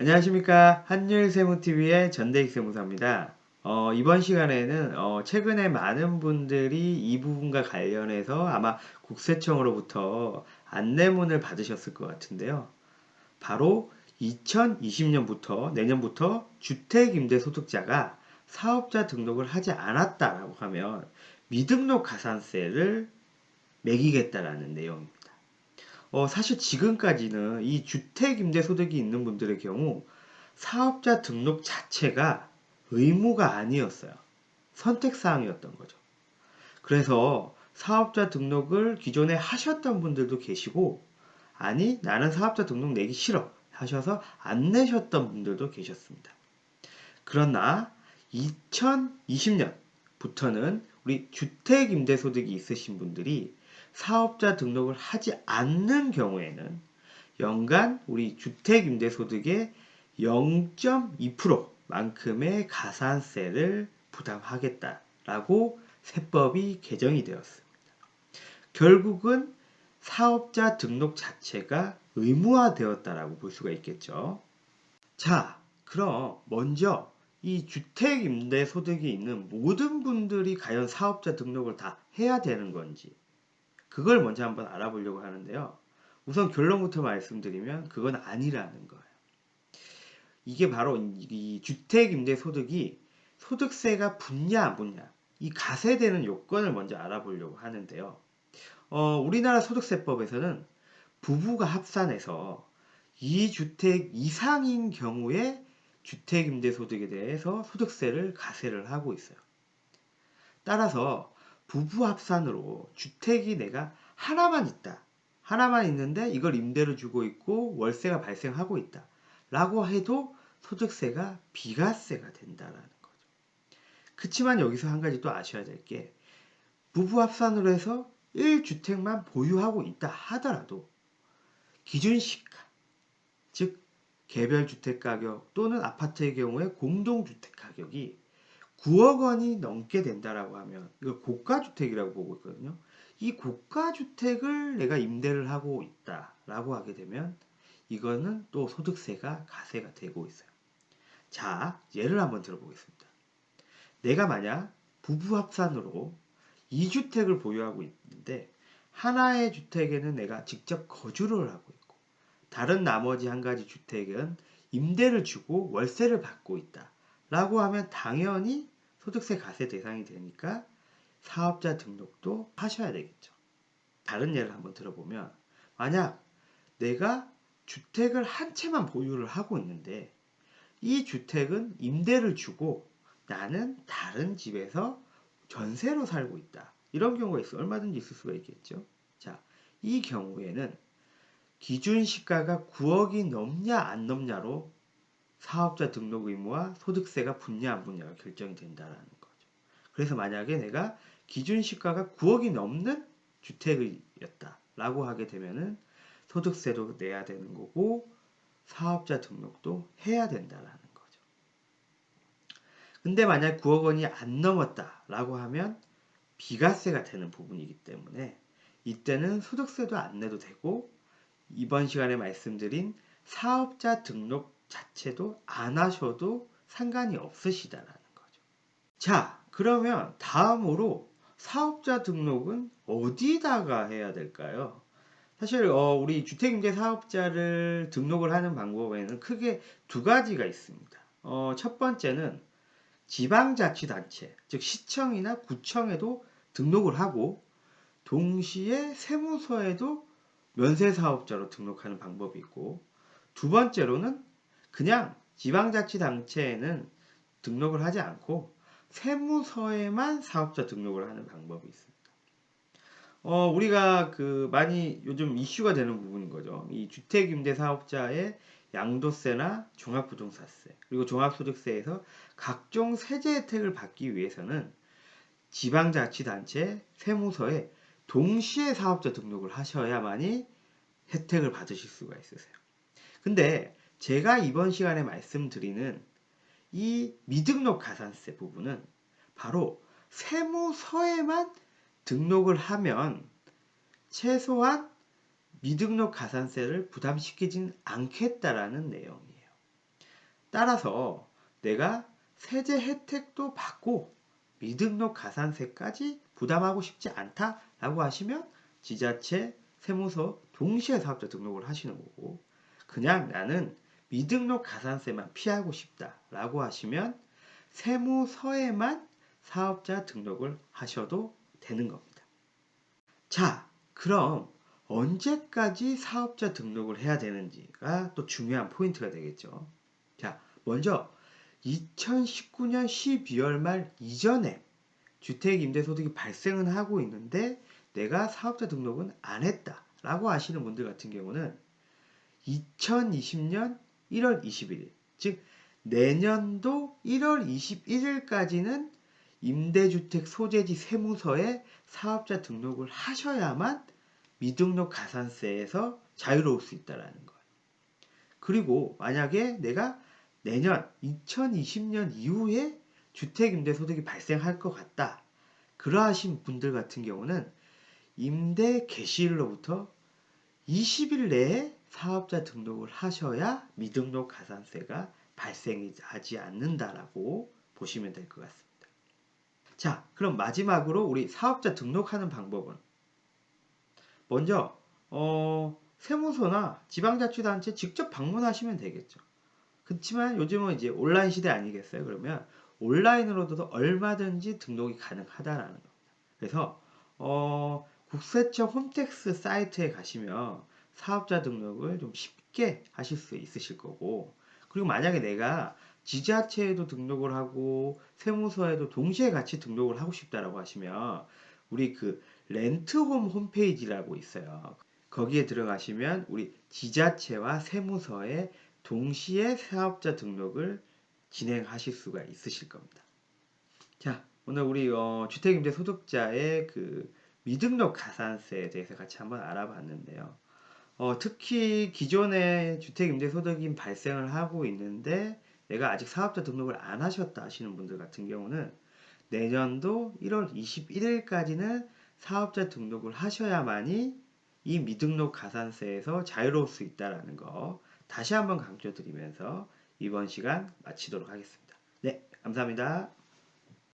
안녕하십니까. 한율세무TV의 전대익 세무사입니다. 이번 시간에는 최근에 많은 분들이 이 부분과 관련해서 아마 국세청으로부터 안내문을 받으셨을 것 같은데요. 바로 2020년부터 내년부터 주택임대소득자가 사업자 등록을 하지 않았다라고 하면 미등록 가산세를 매기겠다라는 내용입니다. 사실 지금까지는 이 주택임대소득이 있는 분들의 경우 사업자 등록 자체가 의무가 아니었어요. 선택사항이었던 거죠. 그래서 사업자 등록을 기존에 하셨던 분들도 계시고, 아니, 나는 사업자 등록 내기 싫어 하셔서 안 내셨던 분들도 계셨습니다. 그러나 2020년부터는 우리 주택임대소득이 있으신 분들이 사업자 등록을 하지 않는 경우에는 연간 우리 주택임대소득의 0.2%만큼의 가산세를 부담하겠다라고 세법이 개정이 되었습니다. 결국은 사업자 등록 자체가 의무화되었다라고 볼 수가 있겠죠. 자, 그럼 먼저 이 주택임대소득이 있는 모든 분들이 과연 사업자 등록을 다 해야 되는 건지 그걸 먼저 한번 알아보려고 하는데요. 우선 결론부터 말씀드리면 그건 아니라는 거예요. 이게 바로 이 주택임대소득이 소득세가 붙냐 안 붙냐 이 가세되는 요건을 먼저 알아보려고 하는데요. 우리나라 소득세법에서는 부부가 합산해서 2주택 이상인 경우에 주택임대소득에 대해서 소득세를 가세를 하고 있어요. 따라서 부부 합산으로 주택이 내가 하나만 있다. 하나만 있는데 이걸 임대로 주고 있고 월세가 발생하고 있다. 라고 해도 소득세가 비과세가 된다라는 거죠. 그치만 여기서 한 가지 또 아셔야 될 게 부부 합산으로 해서 1주택만 보유하고 있다 하더라도 기준시가, 즉 개별 주택 가격 또는 아파트의 경우에 공동주택 가격이 9억 원이 넘게 된다라고 하면 이걸 고가주택이라고 보고 있거든요. 이 고가주택을 내가 임대를 하고 있다라고 하게 되면 이거는 또 소득세가 가세가 되고 있어요. 자, 예를 한번 들어보겠습니다. 내가 만약 부부 합산으로 2주택을 보유하고 있는데 하나의 주택에는 내가 직접 거주를 하고 있고 다른 나머지 한 가지 주택은 임대를 주고 월세를 받고 있다. 라고 하면 당연히 소득세 가세 대상이 되니까 사업자 등록도 하셔야 되겠죠. 다른 예를 한번 들어보면 만약 내가 주택을 한 채만 보유를 하고 있는데 이 주택은 임대를 주고 나는 다른 집에서 전세로 살고 있다. 이런 경우가 있어 얼마든지 있을 수가 있겠죠. 자, 이 경우에는 기준 시가가 9억이 넘냐 안 넘냐로 사업자 등록 의무와 소득세가 붙냐 안 붙냐가 결정이 된다는 거죠. 그래서 만약에 내가 기준 시가가 9억이 넘는 주택이었다라고 하게 되면은 소득세도 내야 되는 거고 사업자 등록도 해야 된다라는 거죠. 근데 만약 9억 원이 안 넘었다라고 하면 비과세가 되는 부분이기 때문에 이때는 소득세도 안 내도 되고 이번 시간에 말씀드린 사업자 등록 자체도 안 하셔도 상관이 없으시다라는 거죠. 자, 그러면 다음으로 사업자 등록은 어디다가 해야 될까요? 사실 우리 주택임대 사업자를 등록을 하는 방법에는 크게 두 가지가 있습니다. 첫 번째는 지방자치단체, 즉 시청이나 구청에도 등록을 하고 동시에 세무서에도 면세사업자로 등록하는 방법이 있고 두 번째로는 그냥 지방자치단체에는 등록을 하지 않고 세무서에만 사업자 등록을 하는 방법이 있습니다. 우리가 많이 요즘 이슈가 되는 부분인 거죠. 이 주택임대사업자의 양도세나 종합부동산세 그리고 종합소득세에서 각종 세제 혜택을 받기 위해서는 지방자치단체 세무서에 동시에 사업자 등록을 하셔야만이 혜택을 받으실 수가 있으세요. 근데 제가 이번 시간에 말씀드리는 이 미등록 가산세 부분은 바로 세무서에만 등록을 하면 최소한 미등록 가산세를 부담시키진 않겠다라는 내용이에요. 따라서 내가 세제 혜택도 받고 미등록 가산세까지 부담하고 싶지 않다라고 하시면 지자체, 세무서 동시에 사업자 등록을 하시는 거고, 그냥 나는 미등록 가산세만 피하고 싶다라고 하시면 세무서에만 사업자 등록을 하셔도 되는 겁니다. 자, 그럼 언제까지 사업자 등록을 해야 되는지가 또 중요한 포인트가 되겠죠. 자, 먼저 2019년 12월 말 이전에 주택임대소득이 발생은 하고 있는데 내가 사업자 등록은 안 했다라고 하시는 분들 같은 경우는 2020년 1월 21일, 즉 내년도 1월 21일까지는 임대주택 소재지 세무서에 사업자 등록을 하셔야만 미등록 가산세에서 자유로울 수 있다라는 거예요. 그리고 만약에 내가 내년 2020년 이후에 주택임대소득이 발생할 것 같다. 그러하신 분들 같은 경우는 임대 개시일로부터 20일 내에 사업자 등록을 하셔야 미등록 가산세가 발생하지 않는다라고 보시면 될 것 같습니다. 자, 그럼 마지막으로 우리 사업자 등록하는 방법은 먼저 세무서나 지방자치단체 직접 방문하시면 되겠죠. 그렇지만 요즘은 이제 온라인 시대 아니겠어요? 그러면 온라인으로도 얼마든지 등록이 가능하다라는 겁니다. 그래서 국세청 홈택스 사이트에 가시면 사업자 등록을 좀 쉽게 하실 수 있으실 거고, 그리고 만약에 내가 지자체에도 등록을 하고 세무서에도 동시에 같이 등록을 하고 싶다라고 하시면 우리 그 렌트홈 홈페이지라고 있어요. 거기에 들어가시면 우리 지자체와 세무서에 동시에 사업자 등록을 진행하실 수가 있으실 겁니다. 자, 오늘 우리 주택임대소득자의 그 미등록 가산세에 대해서 같이 한번 알아봤는데요. 특히 기존에 주택임대소득이 발생을 하고 있는데 내가 아직 사업자 등록을 안 하셨다 하시는 분들 같은 경우는 내년도 1월 21일까지는 사업자 등록을 하셔야만이 이 미등록 가산세에서 자유로울 수 있다는 거 다시 한번 강조드리면서 이번 시간 마치도록 하겠습니다. 네, 감사합니다.